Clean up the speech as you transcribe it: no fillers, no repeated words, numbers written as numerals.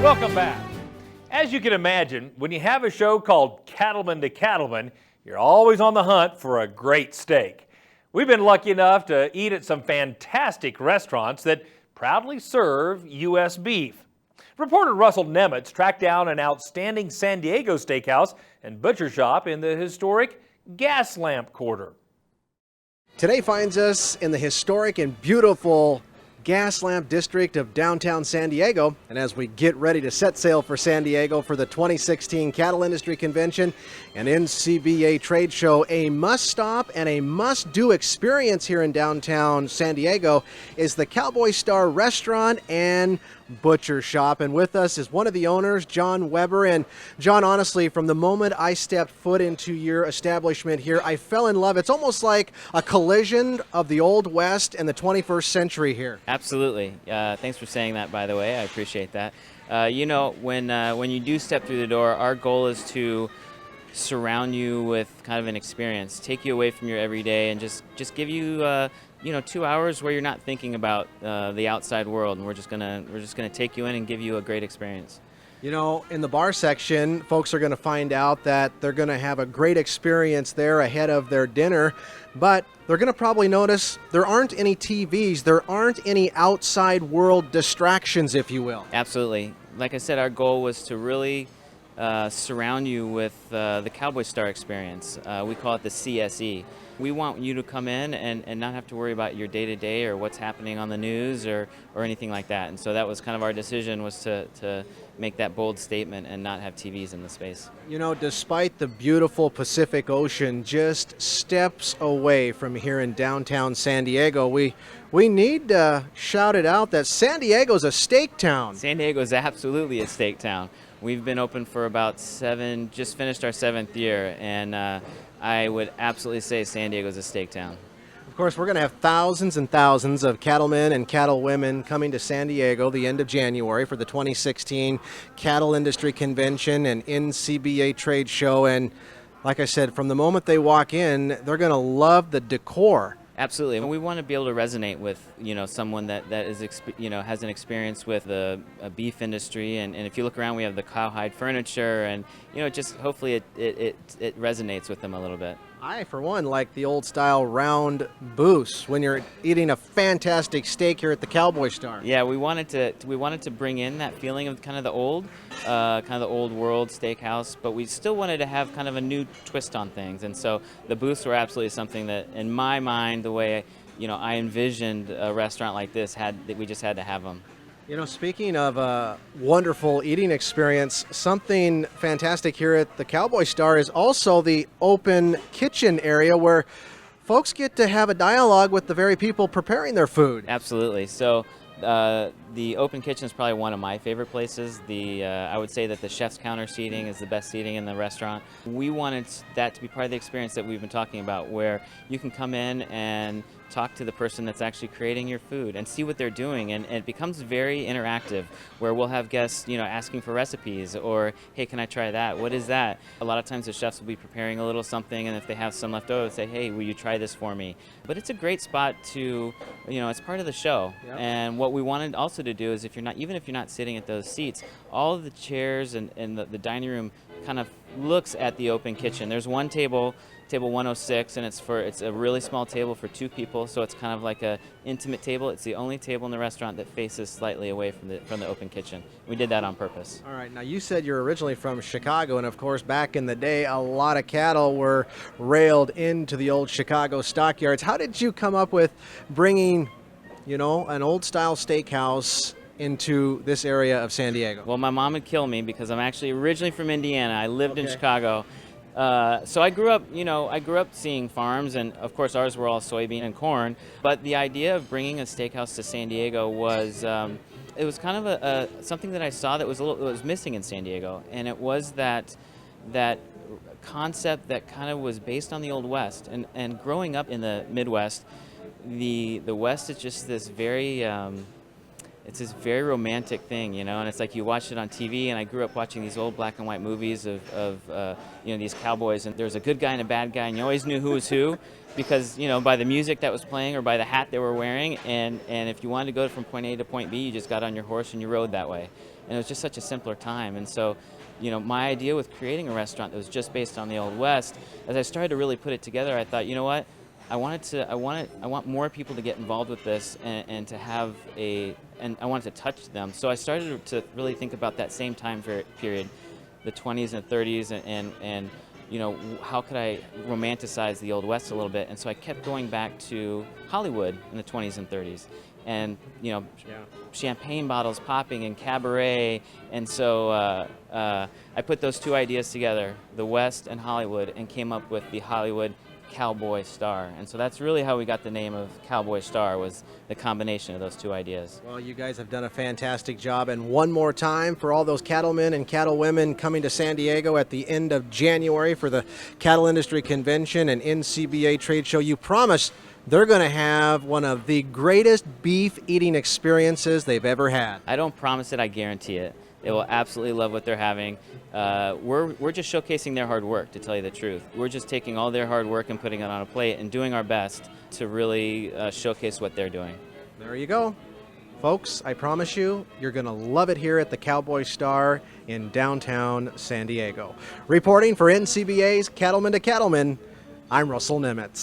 Welcome back. As you can imagine, when you have a show called Cattlemen to Cattlemen, you're always on the hunt for a great steak. We've been lucky enough to eat at some fantastic restaurants that proudly serve U.S. beef. Reporter Russell Nemetz tracked down an outstanding San Diego steakhouse and butcher shop in the historic Gaslamp Quarter. Today finds us in the historic and beautiful Gaslamp district of downtown San Diego, and as we get ready to set sail for San Diego for the 2016 Cattle Industry Convention and NCBA trade show, a must-stop and a must-do experience here in downtown San Diego is the Cowboy Star Restaurant and Butcher Shop. And with us is one of the owners, John Weber. And John, honestly, from the moment I stepped foot into your establishment here, I fell in love. It's almost like a collision of the Old West and the 21st century here. Absolutely. Thanks for saying that, by the way. I appreciate that. You know, when you do step through the door, our goal is to surround you with kind of an experience, take you away from your everyday, and just give you 2 hours where you're not thinking about the outside world, and we're just gonna take you in and give you a great experience. You know, in the bar section, folks are going to find out that they're going to have a great experience there ahead of their dinner, but they're going to probably notice there aren't any TVs, there aren't any outside world distractions, if you will. Absolutely. Like I said, our goal was to really surround you with the Cowboy Star experience. We call it the CSE. We want you to come in and not have to worry about your day-to-day or what's happening on the news or anything like that. And so that was kind of our decision, was to make that bold statement and not have TVs in the space. You know, despite the beautiful Pacific Ocean just steps away from here in downtown San Diego, we need to shout it out that San Diego's a steak town. San Diego's absolutely a steak town. We've been open for about just finished our 7th year, and I would absolutely say San Diego's a steak town. Of course, we're going to have thousands and thousands of cattlemen and cattlewomen coming to San Diego the end of January for the 2016 Cattle Industry Convention and NCBA trade show. And like I said, from the moment they walk in, they're going to love the decor. Absolutely. And we want to be able to resonate with, someone that is, has an experience with the beef industry. And if you look around, we have the cowhide furniture, and, just hopefully it resonates with them a little bit. I, for one, like the old style round booths when you're eating a fantastic steak here at the Cowboy Star. Yeah, we wanted to bring in that feeling of kind of the old world steakhouse, but we still wanted to have kind of a new twist on things. And so the booths were absolutely something that, in my mind, the way I envisioned a restaurant like this, we just had to have them. You know, speaking of a wonderful eating experience, something fantastic here at the Cowboy Star is also the open kitchen area where folks get to have a dialogue with the very people preparing their food. Absolutely. So the open kitchen is probably one of my favorite places. I would say that the chef's counter seating is the best seating in the restaurant. We wanted that to be part of the experience that we've been talking about, where you can come in and talk to the person that's actually creating your food and see what they're doing, and it becomes very interactive, where we'll have guests asking for recipes, or hey, can I try that? What is that? A lot of times the chefs will be preparing a little something, and if they have some left over, say, hey, will you try this for me? But it's a great spot to, it's part of the show. Yep. And what we wanted also to do is, even if you're not sitting at those seats, all of the chairs and the dining room kind of looks at the open kitchen. There's one table 106, and it's a really small table for 2 people, so it's kind of like a intimate table. It's the only table in the restaurant that faces slightly away from the open kitchen. We did that on purpose. All right, now you said you're originally from Chicago, and of course back in the day a lot of cattle were railed into the old Chicago stockyards. How did you come up with bringing, an old style steakhouse into this area of San Diego? Well, my mom would kill me because I'm actually originally from Indiana. I lived in Chicago. So I grew up seeing farms, and of course ours were all soybean and corn. But the idea of bringing a steakhouse to San Diego was, it was kind of something that I saw that was missing in San Diego, and it was that concept that kind of was based on the Old West. And growing up in the Midwest, the West is just this very it's this very romantic thing, and it's like you watch it on TV, and I grew up watching these old black and white movies of these cowboys, and there's a good guy and a bad guy, and you always knew who was who because, by the music that was playing or by the hat they were wearing, and if you wanted to go from point A to point B, you just got on your horse and you rode that way. and it was just such a simpler time. And so, you know, my idea with creating a restaurant that was just based on the Old West, as I started to really put it together, I thought, you know what, I want more people to get involved with this, and to have and I wanted to touch them. So I started to really think about that same time period, the 20s and 30s, and you know, how could I romanticize the Old West a little bit? And so I kept going back to Hollywood in the 20s and 30s, and you know, champagne bottles popping and cabaret. And so I put those two ideas together, the West and Hollywood, and came up with the Hollywood Cowboy Star. And so that's really how we got the name of Cowboy Star, was the combination of those two ideas. Well, you guys have done a fantastic job, and one more time for all those cattlemen and cattlewomen coming to San Diego at the end of January for the Cattle Industry Convention and NCBA trade show, you promised they're going to have one of the greatest beef eating experiences they've ever had. I don't promise it, I guarantee it. They will absolutely love what they're having. We're just showcasing their hard work, to tell you the truth. We're just taking all their hard work and putting it on a plate and doing our best to really showcase what they're doing. There you go. Folks, I promise you, you're going to love it here at the Cowboy Star in downtown San Diego. Reporting for NCBA's Cattlemen to Cattlemen, I'm Russell Nemetz.